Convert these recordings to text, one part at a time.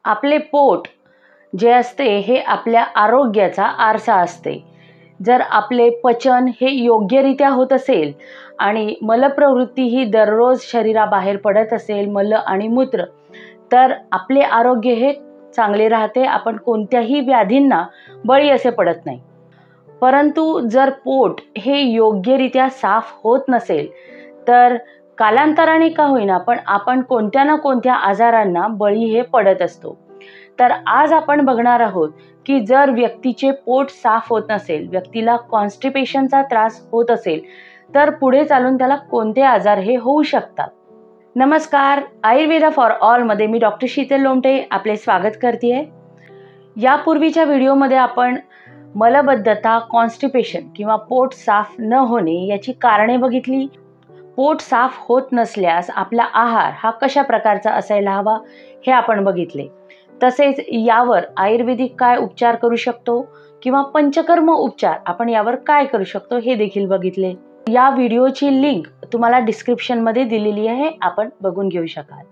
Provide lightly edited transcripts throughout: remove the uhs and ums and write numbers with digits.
आपले पोट जे असते हे आपल्या आरोग्याचा आरसा असते. जर आपले पचन हे योग्यरित्या होत असेल आणि मलप्रवृत्ती ही दररोज शरीराबाहेर पडत असेल, मल आणि मूत्र, तर आपले आरोग्य हे चांगले राहते. आपण कोणत्याही व्याधींना बळी असे पडत नाही. परंतु जर पोट हे योग्यरित्या साफ होत नसेल तर कालांतराने का होईना पण आपण कोणत्या ना कोणत्या आजारांना बळी हे पडत असतो. तर आज आपण बघणार आहोत की जर व्यक्तीचे पोट साफ होत नसेल, व्यक्तीला कॉन्स्टिपेशनचा त्रास होत असेल, तर पुढे चालून त्याला कोणते आजार हे होऊ शकतात. नमस्कार, आयुर्वेदा फॉर ऑल मध्ये मी डॉक्टर शीतल लोमटे आपले स्वागत करते. यापूर्वीच्या व्हिडिओमध्ये आपण मलबद्धता, कॉन्स्टिपेशन किंवा पोट साफ न होणे याची कारणे बघितली. पोट साफ होत नसल्यास आपला आहार हा कशा प्रकारचा असायला हवा हे आपण बघितले. तसेच यावर आयुर्वेदिक काय उपचार करू शकतो किंवा पंचकर्म उपचार आपण यावर काय करू शकतो हे देखील बघितले. या व्हिडिओची लिंक तुम्हाला डिस्क्रिप्शनमध्ये दिलेली आहे, आपण बघून घेऊ शकाल.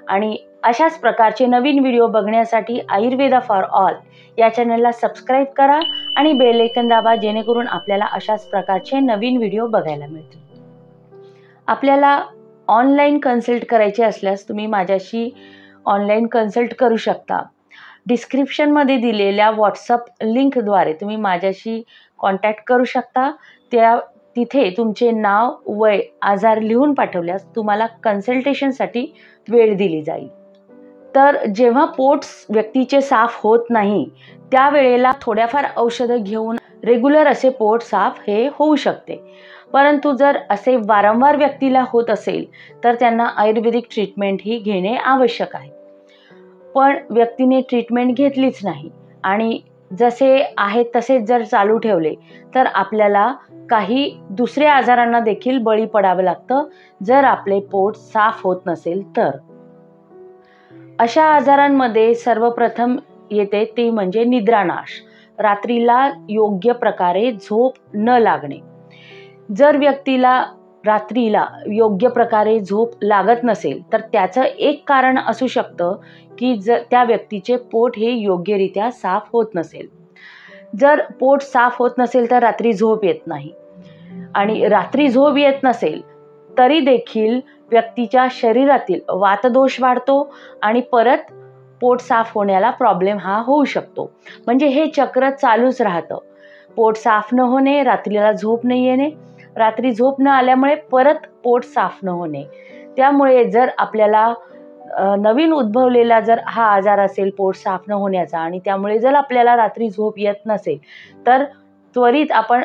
आणि अशाच प्रकारचे नवीन व्हिडिओ बघण्यासाठी आयुर्वेदा फॉर ऑल या चॅनलला सबस्क्राईब करा आणि बेल आयकॉन दाबा, जेणेकरून आपल्याला अशाच प्रकारचे नवीन व्हिडिओ बघायला मिळतील. आपल्याला ऑनलाईन कन्सल्ट करायचे असल्यास तुम्ही माझ्याशी ऑनलाईन कन्सल्ट करू शकता. डिस्क्रिप्शनमध्ये दिलेल्या व्हॉट्सअप लिंकद्वारे तुम्ही माझ्याशी कॉन्टॅक्ट करू शकता. तिथे तुमचे नाव, वय, आजार लिहून पाठवल्यास तुम्हाला कन्सल्टेशनसाठी वेळ दिली जाईल. तर जेव्हा पोट व्यक्तीचे साफ होत नाही त्यावेळेला थोड्याफार औषधं घेऊन रेग्युलर असे पोट साफ हे होऊ शकते. परंतु जर असे वारंवार व्यक्तीला होत असेल तर त्यांना आयुर्वेदिक ट्रीटमेंट ही घेणे आवश्यक आहे. पण व्यक्तीने ट्रीटमेंट घेतलीच नाही आणि जसे आहेत तसेच जर चालू ठेवले तर आपल्याला काही दुसऱ्या आजारांना देखील बळी पडावं लागतं जर आपले पोट साफ होत नसेल तर. अशा आजारांमध्ये सर्वप्रथम येते ते म्हणजे निद्रानाश, रात्रीला योग्य प्रकारे झोप न लागणे. जर व्यक्तीला रात्रीला योग्य प्रकारे झोप लागत नसेल तर त्याचं एक कारण असू शकतं की त्या व्यक्तीचे पोट हे योग्यरित्या साफ होत नसेल. जर पोट साफ होत नसेल तर रात्री झोप येत नाही आणि रात्री झोप येत नसेल तरी देखील व्यक्तीच्या शरीरातील वातदोष वाढतो आणि परत पोट साफ होण्याला प्रॉब्लेम हा होऊ शकतो. म्हणजे हे चक्र चालूच राहतं. पोट साफ न होणे, रात्रीला झोप न येणे, रात्री झोप न आल्यामुळे परत पोट साफ न होणे. त्यामुळे जर आपल्याला नवीन उद्भवलेला जर हा आजार असेल पोट साफ न होण्याचा आणि त्यामुळे जर आपल्याला रात्री झोप येत नसेल तर त्वरित आपण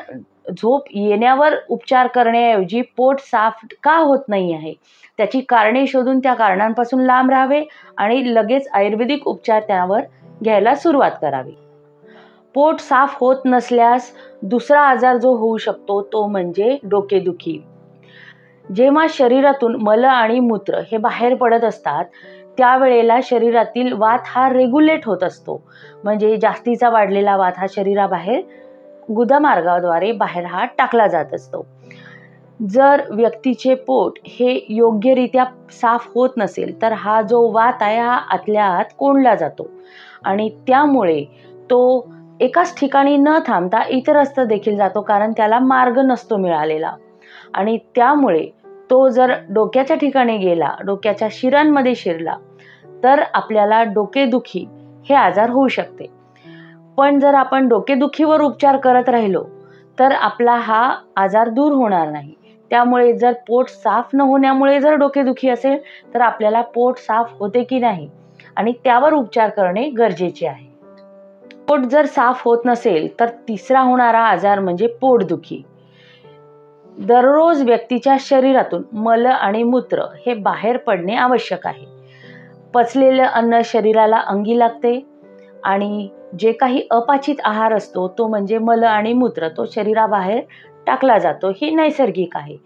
झोप येण्यावर उपचार करण्याऐवजी पोट साफ का होत नाही आहे त्याची कारणे शोधून त्या कारणांपासून लांब राहावे आणि लगेच आयुर्वेदिक उपचार त्यावर घ्यायला सुरुवात करावी. पोट साफ होत नसल्यास दुसरा आजार जो होऊ शकतो तो म्हणजे डोकेदुखी. जेव्हा शरीरातून मल आणि मूत्र हे बाहेर पडत असतात त्यावेळेला शरीरातील वात हा रेग्युलेट होत असतो. म्हणजे जास्तीचा वाढलेला वात हा शरीराबाहेर गुदमार्गाद्वारे बाहेर हा टाकला जात असतो. जर व्यक्तीचे पोट हे योग्यरित्या साफ होत नसेल तर हा जो वात आहे हा आतल्या आत कोंडला जातो आणि त्यामुळे तो एकाच ठिकाणी न थांबता इतरत्र देखील जातो, कारण त्याला मार्ग नसतो मिळालेला. आणि त्यामुळे तो जर डोक्याच्या ठिकाणी गेला, डोक्याच्या शिरांमध्ये शिरला तर आपल्याला डोकेदुखी हे आजार होऊ शकते. पण जर आपण डोकेदुखीवर उपचार करत राहिलो तर आपला हा आजार दूर होणार नाही. त्यामुळे जर पोट साफ न होण्यामुळे जर डोकेदुखी असेल तर आपल्याला पोट साफ होते की नाही आणि त्यावर उपचार करणे गरजेचे आहे. पोट जर साफ होत नसेल तर तिसरा होणारा आजार म्हणजे पोटदुखी. दररोज व्यक्तीच्या शरीरातून मल आणि मूत्र हे बाहेर पडणे आवश्यक आहे. पचलेलं अन्न शरीराला अंगी लागते आणि जे काही अपाचित आहार असतो तो म्हणजे मल आणि मूत्र तो शरीराबाहेर टाकला जातो. ही नैसर्गिक आहे.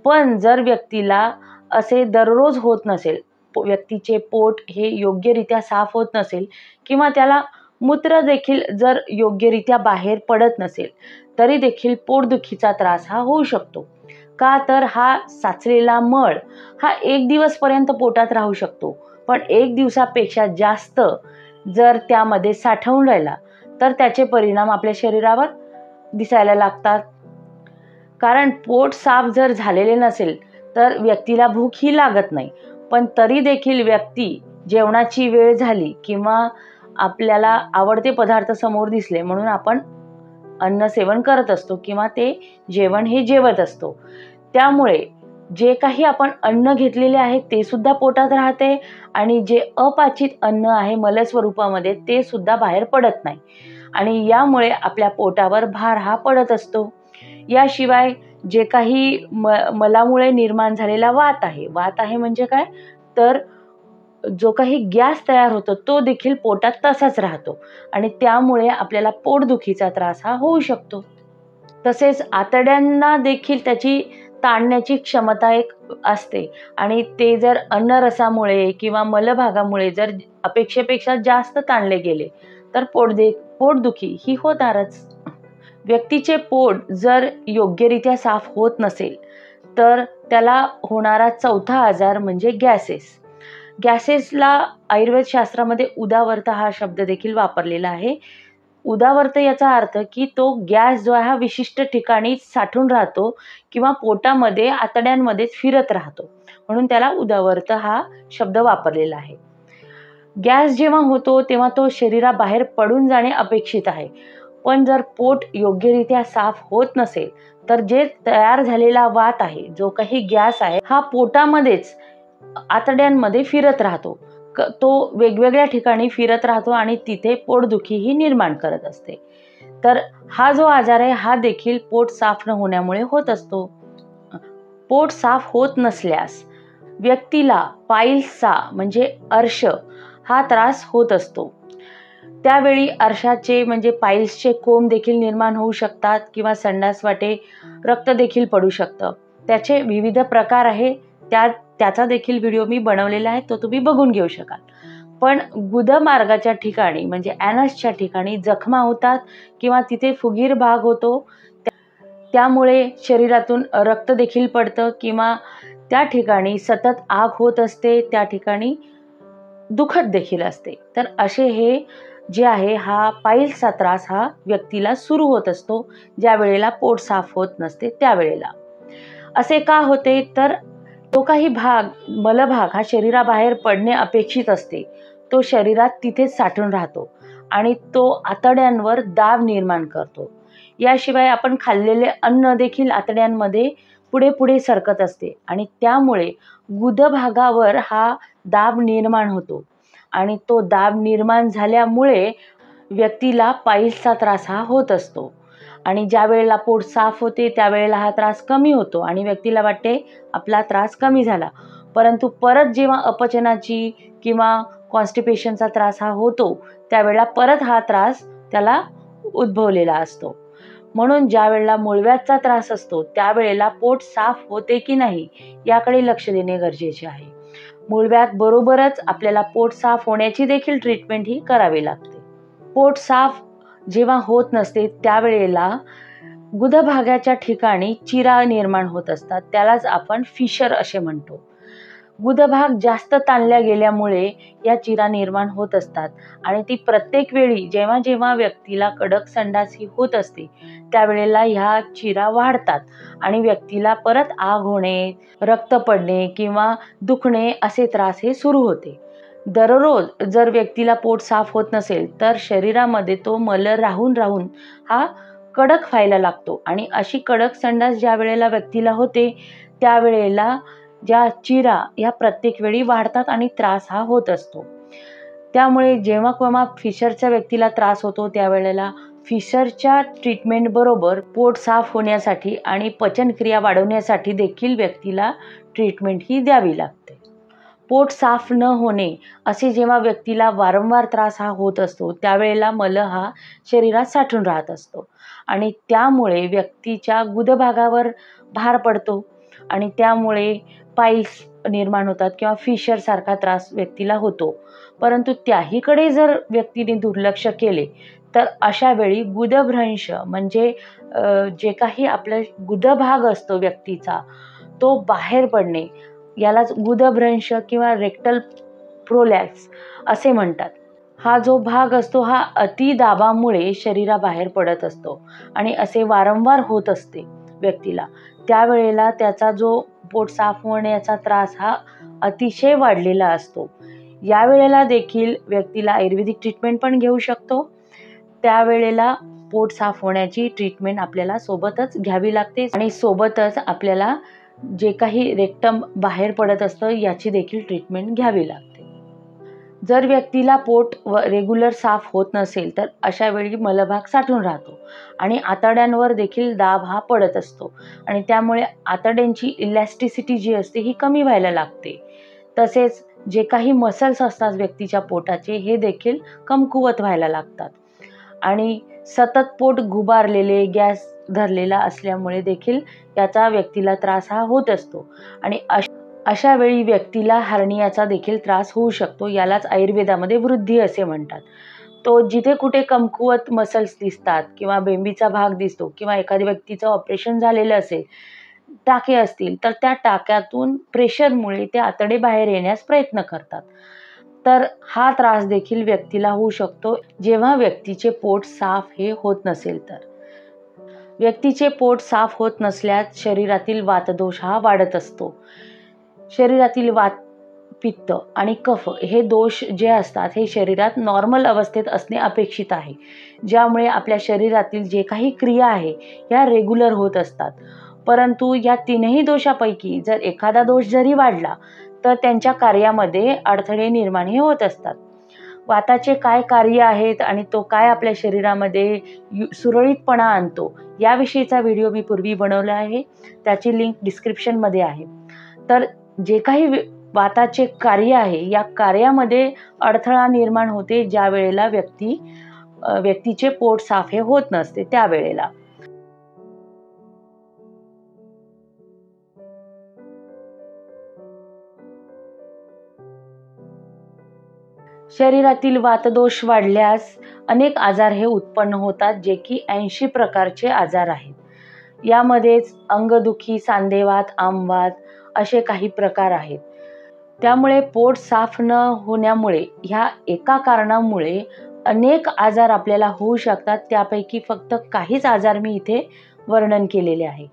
पण जर व्यक्तीला असे दररोज होत नसेल, व्यक्तीचे पोट हे योग्यरित्या साफ होत नसेल किंवा त्याला मूत्र देखील जर योग्यरित्या बाहेर पडत नसेल तरी देखील पोटदुखीचा त्रास हा होऊ शकतो. का तर हा साचलेला मळ हा 1 दिवसपर्यंत पोटात राहू शकतो, पण 1 दिवसापेक्षा जास्त जर त्यामध्ये साठवून राहिला तर त्याचे परिणाम आपल्या शरीरावर दिसायला लागतात. कारण पोट साफ जर झालेले नसेल तर व्यक्तीला भूक ही लागत नाही, पण तरी देखील व्यक्ती जेवणाची वेळ झाली किंवा आपल्याला आवडते पदार्थ समोर दिसले म्हणून आपण अन्न सेवन करत असतो किंवा ते जेवण हे जेवत असतो. त्यामुळे जे काही आपण अन्न घेतलेले आहे ते सुद्धा पोटात राहते आणि जे अपाचित अन्न आहे मल स्वरूपामध्ये ते सुद्धा बाहेर पडत नाही आणि यामुळे आपल्या पोटावर भार हा पडत असतो. याशिवाय जे काही मलामुळे निर्माण झालेला वात आहे म्हणजे काय, तर जो काही गॅस तयार होतो तो देखील पोटात तसाच राहतो आणि त्यामुळे आपल्याला पोटदुखीचा त्रास हा होऊ शकतो. तसेच आतड्यांना देखील त्याची ताणण्याची क्षमता एक असते आणि ते जर अन्नरसामुळे किंवा मलभागामुळे जर अपेक्षेपेक्षा जास्त ताणले गेले तर पोटदुखी ही होणारच. व्यक्तीचे पोट जर योग्यरित्या साफ होत नसेल तर त्याला होणारा चौथा आजार म्हणजे गॅसेसला आयुर्वेद शास्त्रामध्ये उदावर्त हा शब्द देखील वापरलेला आहे. उदावर्त याचा अर्थ की तो गॅस जो आहे हा विशिष्ट ठिकाणी साठून राहतो किंवा पोटामध्ये आतड्यांमध्येच फिरत राहतो, म्हणून त्याला उदावर्त हा शब्द वापरलेला आहे. गॅस जेव्हा होतो तेव्हा तो शरीराबाहेर पडून जाणे अपेक्षित आहे, पण जर पोट योग्यरित्या साफ होत नसेल तर जे तयार झालेला वात आहे, जो काही गॅस आहे हा पोटामध्येच आतड्यांमध्ये फिरत राहतो. तो वेगवेगळ्या ठिकाणी फिरत राहतो आणि तिथे पोटदुखीही निर्माण करत असते. तर हा जो आजार आहे हा देखील पोट साफ न होण्यामुळे होत असतो. पोट साफ होत नसल्यास व्यक्तीला पाईल्सचा म्हणजे अर्श हा त्रास होत असतो. त्यावेळी अर्शाचे म्हणजे पाईल्सचे कोंब देखील निर्माण होऊ शकतात किंवा संडास वाटे रक्त देखील पडू शकतं. त्याचे विविध प्रकार आहे, त्याचा देखील व्हिडिओ मी बनवलेला आहे, तो तुम्ही बघून घेऊ शकाल. पण गुदमार्गाच्या ठिकाणी म्हणजे ॲनसच्या ठिकाणी जखमा होतात किंवा तिथे फुगीर भाग होतो, त्यामुळे शरीरातून रक्त देखील पडतं किंवा त्या ठिकाणी सतत आग होत असते, त्या ठिकाणी दुखत देखील असते. तर असे हे जे आहे हा पाईल्सचा त्रास हा व्यक्तीला सुरू होत असतो ज्या वेळेला पोट साफ होत नसते त्यावेळेला. असे का होते, तर तो काही मलभाग हा शरीराबाहेर पडणे अपेक्षित असते, तो शरीरात तिथेच साठून राहतो आणि तो आतड्यांवर दाब निर्माण करतो. याशिवाय आपण खाल्लेले अन्न देखील आतड्यांमध्ये पुढे पुढे सरकत असते आणि त्यामुळे गुदभागावर हा दाब निर्माण होतो आणि तो दाब निर्माण झाल्यामुळे व्यक्तीला पाईल्सचा त्रास हा होत असतो आणि ज्या वेळेला पोट साफ होते त्यावेळेला हा त्रास कमी होतो आणि व्यक्तीला वाटते आपला त्रास कमी झाला, परंतु परत जेव्हा अपचनाची किंवा कॉन्स्टिपेशनचा त्रास हा होतो त्यावेळेला परत हा त्रास त्याला उद्भवलेला असतो. म्हणून ज्या वेळेला मूळव्याधचा त्रास असतो त्यावेळेला पोट साफ होते की नाही याकडे लक्ष देणे गरजेचे आहे. मूळव्याध बरोबरच आपल्याला पोट साफ होण्याची देखील ट्रीटमेंट ही करावी लागते. पोट साफ जेव्हा होत नसते त्यावेळेला गुदभागाच्या ठिकाणी चिरा निर्माण होत असतात, त्यालाच आपण फिशर असे म्हणतो. गुदभाग जास्त ताणल्या गेल्यामुळे या चिरा निर्माण होत असतात आणि ती प्रत्येक वेळी जेव्हा जेव्हा व्यक्तीला कडक संडास ही होत असते त्यावेळेला ह्या चिरा वाढतात आणि व्यक्तीला परत आग होणे, रक्त पडणे किंवा दुखणे असे त्रास हे सुरू होते. दररोज जर व्यक्तीला पोट साफ होत नसेल तर शरीरामध्ये तो मल राहून राहून हा कडक व्हायला लागतो आणि अशी कडक संडास ज्या वेळेला व्यक्तीला होते त्यावेळेला ज्या चिरा या प्रत्येक वेळी वाढतात आणि त्रास हा होत असतो. त्यामुळे जेव्हा केव्हा फिशरच्या व्यक्तीला त्रास होतो त्यावेळेला फिशरच्या ट्रीटमेंट बरोबर पोट साफ होण्यासाठी आणि पचनक्रिया वाढवण्यासाठी देखील व्यक्तीला ट्रीटमेंट ही द्यावी लागते. पोट साफ न होणे असे जेव्हा व्यक्तीला वारंवार त्रास हा होत असतो त्यावेळेला मल हा शरीरात साठून राहत असतो आणि त्यामुळे व्यक्तीच्या गुदभागावर भार पडतो आणि त्यामुळे पाईल्स निर्माण होतात किंवा फिशरसारखा त्रास व्यक्तीला होतो. परंतु त्याहीकडे जर व्यक्तीने दुर्लक्ष केले तर अशा वेळी गुदभ्रंश म्हणजे जे काही आपला गुदभाग असतो व्यक्तीचा तो बाहेर पडणे, यालाच गुदभ्रंश किंवा रेक्टल प्रोलॅप्स असे म्हणतात. हा जो भाग असतो हा अतिदाबामुळे शरीराबाहेर पडत असतो आणि असे वारंवार होत असते व्यक्तीला. त्यावेळेला त्याचा जो पोट साफ होण्याचा त्रास हा अतिशय वाढलेला असतो. यावेळेला देखील व्यक्तीला आयुर्वेदिक ट्रीटमेंट पण घेऊ शकतो. त्यावेळेला पोट साफ होण्याची ट्रीटमेंट आपल्याला सोबतच घ्यावी लागते आणि सोबतच आपल्याला जे काही रेक्टम बाहेर पडत असतं याची देखील ट्रीटमेंट घ्यावी लागते. जर व्यक्तीला पोट रेग्युलर साफ होत नसेल तर अशा वेळी मलभाग साठून राहतो आणि आतड्यांवर देखील दाब हा पडत असतो आणि त्यामुळे आतड्यांची इलॅस्टिसिटी जी असते ही कमी व्हायला लागते. तसेच जे काही मसल्स असतात व्यक्तीच्या पोटाचे हे देखील कमकुवत व्हायला लागतात आणि सतत पोट गुबारलेले गॅस धरलेला असल्यामुळे देखील याचा व्यक्तीला त्रास हा होत असतो आणि अशा वेळी व्यक्तीला हर्नियाचा देखील त्रास होऊ शकतो. यालाच आयुर्वेदामध्ये वृद्धी असे म्हणतात. तो जिथे कुठे कमकुवत मसल्स दिसतात किंवा बेंबीचा भाग दिसतो किंवा एखाद्या व्यक्तीचं ऑपरेशन झालेलं असेल, टाके असतील तर त्या टाक्यातून प्रेशरमुळे ते आतडे बाहेर येण्यास प्रयत्न करतात. तर हा त्रास देखील व्यक्तीला होऊ शकतो जेव्हा व्यक्तीचे पोट साफ हे होत नसेल तर. व्यक्तीचे पोट साफ होत नसल्यास शरीरातील वातदोष हा वाढत असतो. शरीरातील वात, पित्त आणि कफ हे दोष जे असतात हे शरीरात नॉर्मल अवस्थेत असणे अपेक्षित आहे, ज्यामुळे आपल्या शरीरातील जे काही क्रिया आहे या रेग्युलर होत असतात. परंतु या तीनही दोषापैकी जर एखादा दोष जरी वाढला तर त्यांच्या कार्यामध्ये अडथळे निर्माण होत असतात. वाताचे काय कार्य आहेत आणि तो काय आपल्या शरीरामध्ये सुरळीतपणा आणतो याविषयीचा व्हिडिओ मी पूर्वी बनवला आहे, त्याची लिंक डिस्क्रिप्शनमध्ये आहे. तर जे काही वाताचे कार्य आहे या कार्यामध्ये अडथळा निर्माण होते ज्या वेळेला व्यक्तीचे पोट साफ हे होत नसते त्यावेळेला. शरीरातील वातदोष वाढल्यास अनेक आजार हे उत्पन्न होतात, जे की 80 प्रकारचे आजार आहेत. यामध्येच अंगदुखी, सांधेवात, आमवात असे काही प्रकार आहेत. त्यामुळे पोट साफ न होण्यामुळे ह्या एका कारणामुळे अनेक आजार आपल्याला होऊ शकतात. त्यापैकी फक्त काहीच आजार मी इथे वर्णन केलेले आहे.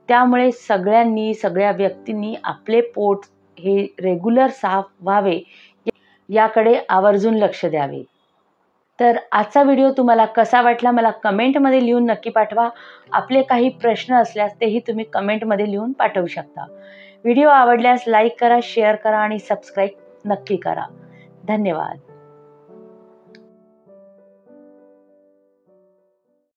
त्यामुळे सगळ्या व्यक्तींनी आपले पोट हे रेग्युलर साफ व्हावे याकडे आवर्जून लक्ष द्यावे. तर आजचा व्हिडिओ तुम्हाला कसा वाटला मला कमेंटमध्ये लिहून नक्की पाठवा. आपले काही प्रश्न असल्यास तेही तुम्ही कमेंटमध्ये लिहून पाठवू शकता. व्हिडिओ आवडल्यास लाईक करा, शेअर करा आणि सबस्क्राईब नक्की करा. धन्यवाद.